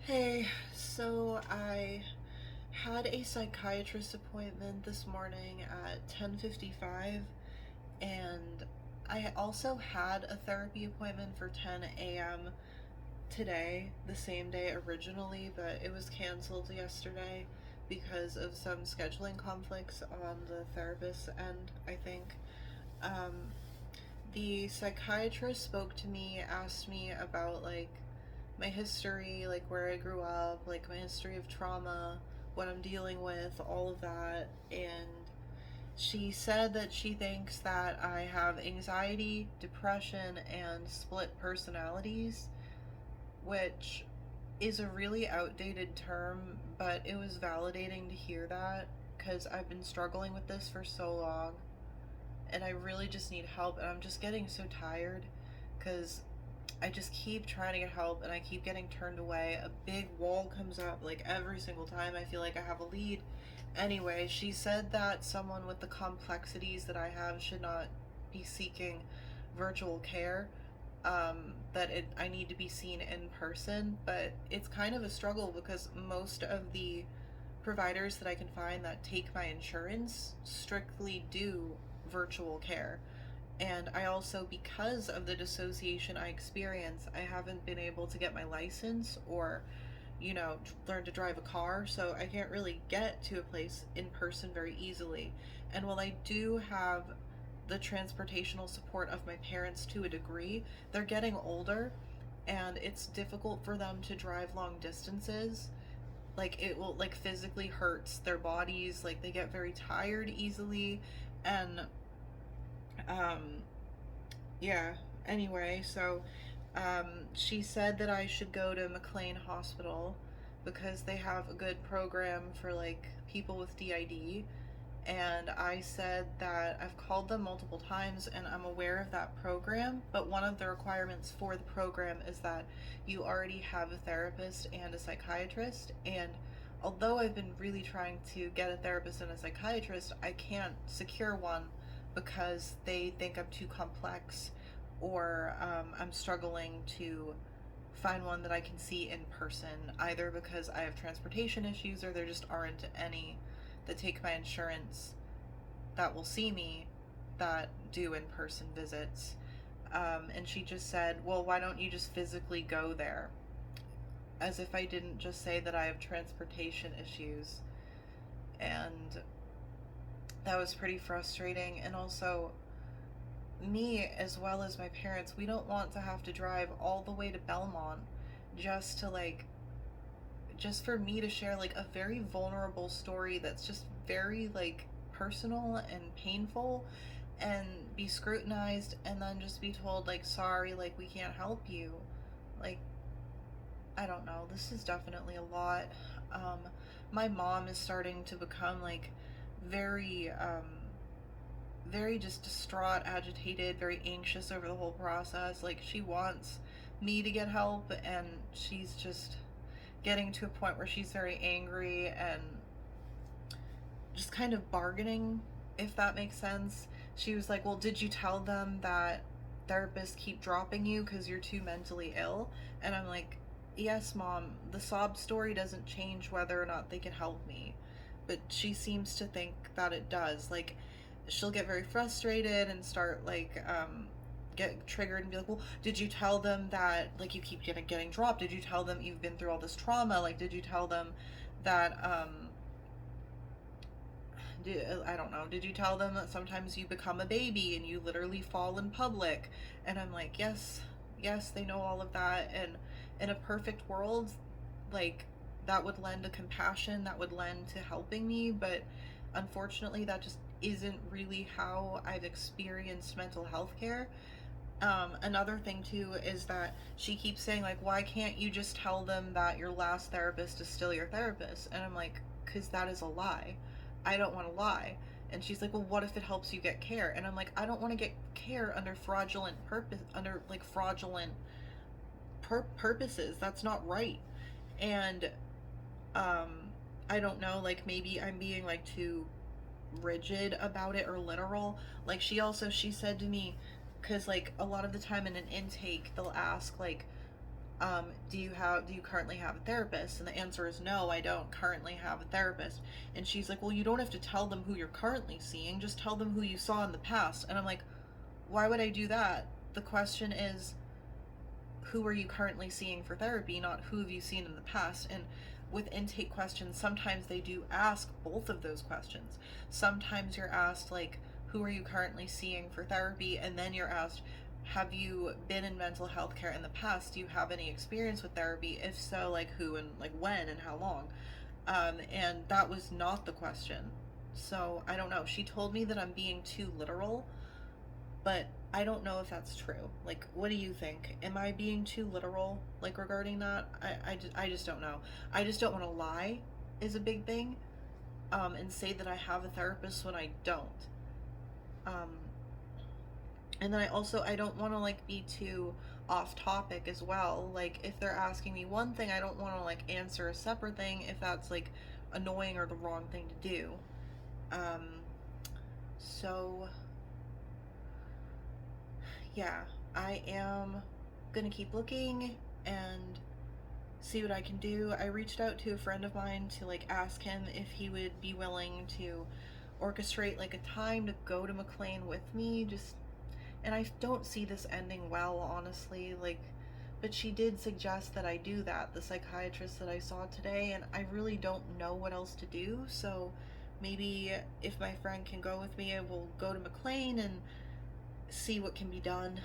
Hey, so I had a psychiatrist appointment this morning at 10:55, and I also had a therapy appointment for 10 a.m. today, the same day originally, but it was canceled yesterday because of some scheduling conflicts on the therapist's end, I think. Um, the psychiatrist spoke to me, asked me about my history, like where I grew up, like my history of trauma, what I'm dealing with, all of that. And she said that she thinks that I have anxiety, depression, and split personalities, which is a really outdated term, but it was validating to hear that because I've been struggling with this for so long and I really just need help. And I'm just getting so tired because I just keep trying to get help and I keep getting turned away. A big wall comes up like every single time I feel like I have a lead. Anyway, she said that someone with the complexities that I have should not be seeking virtual care. I need to be seen in person, but it's kind of a struggle because most of the providers that I can find that take my insurance strictly do virtual care. And I also, because of the dissociation I experience, I haven't been able to get my license or, learn to drive a car. So I can't really get to a place in person very easily. And while I do have the transportational support of my parents to a degree, they're getting older and it's difficult for them to drive long distances. Like it will like physically hurts their bodies, like they get very tired easily. And um yeah, anyway, so she said that I should go to McLean Hospital because they have a good program for like people with DID. And I said that I've called them multiple times and I'm aware of that program, but one of the requirements for the program is that you already have a therapist and a psychiatrist. And although I've been really trying to get a therapist and a psychiatrist, I can't secure one because they think I'm too complex or I'm struggling to find one that I can see in person, either because I have transportation issues or there just aren't any that take my insurance that will see me that do in person visits. And she just said, well, why don't you just physically go there? As if I didn't just say that I have transportation issues. And that was pretty frustrating. And also, me as well as my parents, we don't want to have to drive all the way to Belmont just to just for me to share like a very vulnerable story that's just very like personal and painful and be scrutinized and then just be told like sorry, like we can't help you. Like I don't know, this is definitely a lot. um my mom is starting to become like very very just distraught, agitated, very anxious over the whole process. Like she wants me to get help and she's just getting to a point where she's very angry and just kind of bargaining, if that makes sense. She was like, well, did you tell them that therapists keep dropping you because you're too mentally ill? And I'm like, yes, mom, the sob story doesn't change whether or not they can help me. But she seems to think that it does. Like, she'll get very frustrated and start get triggered and be like, well, did you tell them that like you keep getting dropped? Did you tell them you've been through all this trauma? Like, did you tell them that I don't know, did you tell them that sometimes you become a baby and you literally fall in public? And I'm like, yes, yes, they know all of that. And in a perfect world, like that would lend to compassion, that would lend to helping me. But unfortunately, that just isn't really how I've experienced mental health care. Another thing too is that she keeps saying like, why can't you just tell them that your last therapist is still your therapist? And I'm like, because that is a lie. I don't want to lie. And she's like, well, what if it helps you get care? And I'm like, I don't want to get care under fraudulent purpose, under like fraudulent purposes. That's not right. And um I don't know, like maybe I'm being like too rigid about it or literal. Like she said to me, because like a lot of the time in an intake they'll ask like, Do you currently have a therapist? And the answer is no, I don't currently have a therapist. And she's like, well, you don't have to tell them who you're currently seeing, just tell them who you saw in the past. And I'm like, why would I do that? The question is, who are you currently seeing for therapy, not who have you seen in the past. And with intake questions, sometimes they do ask both of those questions. Sometimes you're asked, like, who are you currently seeing for therapy? And then you're asked, have you been in mental health care in the past? Do you have any experience with therapy? If so, like who and like when and how long? And that was not the question. So I don't know. She told me that I'm being too literal, but I don't know if that's true. Like, what do you think? Am I being too literal, like, regarding that? I just don't know. I just don't want to lie, is a big thing, and say that I have a therapist when I don't. Um, and then I don't want to, like, be too off topic as well. Like, if they're asking me one thing, I don't want to, like, answer a separate thing if that's, like, annoying or the wrong thing to do. Um, so yeah, I am gonna keep looking and see what I can do. I reached out to a friend of mine to like ask him if he would be willing to orchestrate like a time to go to McLean with me. Just and I don't see this ending well, honestly. Like, but she did suggest that I do that, the psychiatrist that I saw today, and I really don't know what else to do. So maybe if my friend can go with me, I will go to McLean and see what can be done.